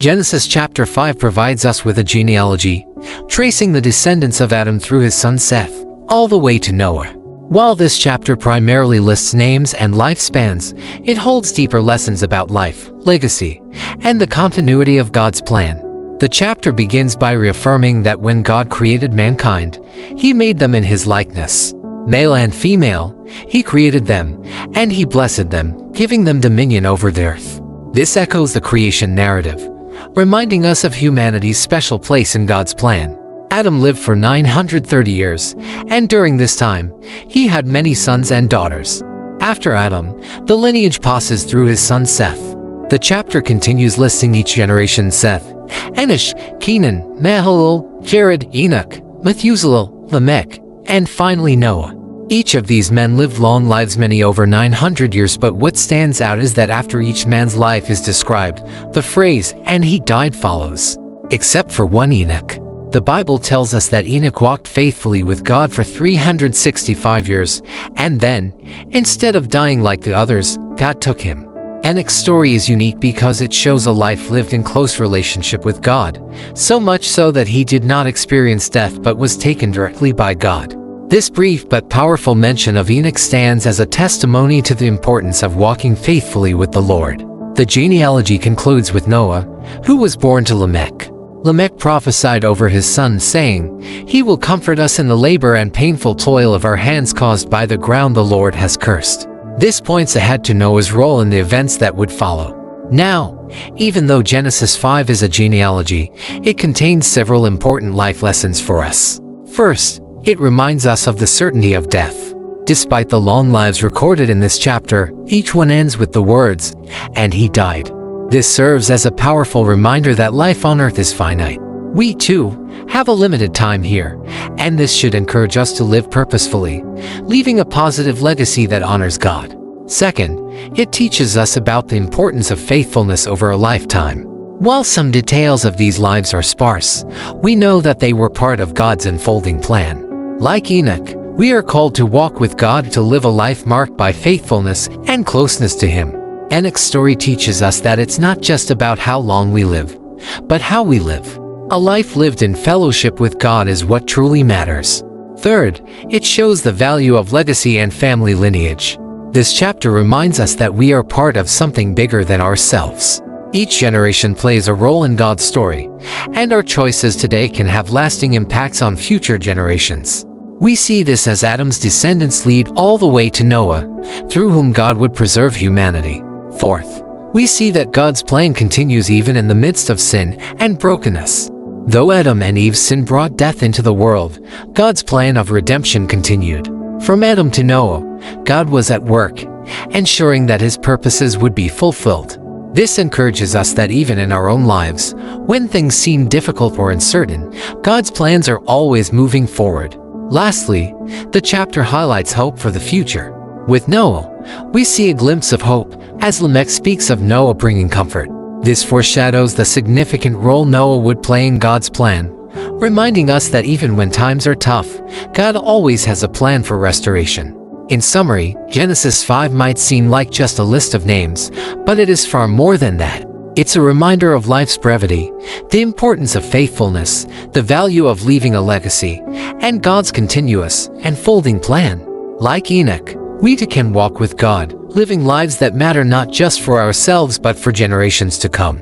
Genesis chapter 5 provides us with a genealogy, tracing the descendants of Adam through his son Seth, all the way to Noah. While this chapter primarily lists names and lifespans, it holds deeper lessons about life, legacy, and the continuity of God's plan. The chapter begins by reaffirming that when God created mankind, He made them in His likeness. Male and female, He created them, and He blessed them, giving them dominion over the earth. This echoes the creation narrative, reminding us of humanity's special place in God's plan. Adam lived for 930 years, and during this time, he had many sons and daughters. After Adam, the lineage passes through his son Seth. The chapter continues listing each generation: Seth, Enoch, Kenan, Mahalalel, Jared, Enoch, Methuselah, Lamech, and finally Noah. Each of these men lived long lives, many over 900 years, but what stands out is that after each man's life is described, the phrase, "and he died," follows. Except for one, Enoch. The Bible tells us that Enoch walked faithfully with God for 365 years, and then, instead of dying like the others, God took him. Enoch's story is unique because it shows a life lived in close relationship with God, so much so that he did not experience death but was taken directly by God. This brief but powerful mention of Enoch stands as a testimony to the importance of walking faithfully with the Lord. The genealogy concludes with Noah, who was born to Lamech. Lamech prophesied over his son, saying, "He will comfort us in the labor and painful toil of our hands caused by the ground the Lord has cursed." This points ahead to Noah's role in the events that would follow. Now, even though Genesis 5 is a genealogy, it contains several important life lessons for us. First, it reminds us of the certainty of death. Despite the long lives recorded in this chapter, each one ends with the words, "and he died." This serves as a powerful reminder that life on earth is finite. We, too, have a limited time here, and this should encourage us to live purposefully, leaving a positive legacy that honors God. Second, it teaches us about the importance of faithfulness over a lifetime. While some details of these lives are sparse, we know that they were part of God's unfolding plan. Like Enoch, we are called to walk with God, to live a life marked by faithfulness and closeness to Him. Enoch's story teaches us that it's not just about how long we live, but how we live. A life lived in fellowship with God is what truly matters. Third, it shows the value of legacy and family lineage. This chapter reminds us that we are part of something bigger than ourselves. Each generation plays a role in God's story, and our choices today can have lasting impacts on future generations. We see this as Adam's descendants lead all the way to Noah, through whom God would preserve humanity. Fourth, we see that God's plan continues even in the midst of sin and brokenness. Though Adam and Eve's sin brought death into the world, God's plan of redemption continued. From Adam to Noah, God was at work, ensuring that His purposes would be fulfilled. This encourages us that even in our own lives, when things seem difficult or uncertain, God's plans are always moving forward. Lastly, the chapter highlights hope for the future. With Noah, we see a glimpse of hope, as Lamech speaks of Noah bringing comfort. This foreshadows the significant role Noah would play in God's plan, reminding us that even when times are tough, God always has a plan for restoration. In summary, Genesis 5 might seem like just a list of names, but it is far more than that. It's a reminder of life's brevity, the importance of faithfulness, the value of leaving a legacy, and God's continuous, unfolding plan. Like Enoch, we too can walk with God, living lives that matter not just for ourselves but for generations to come.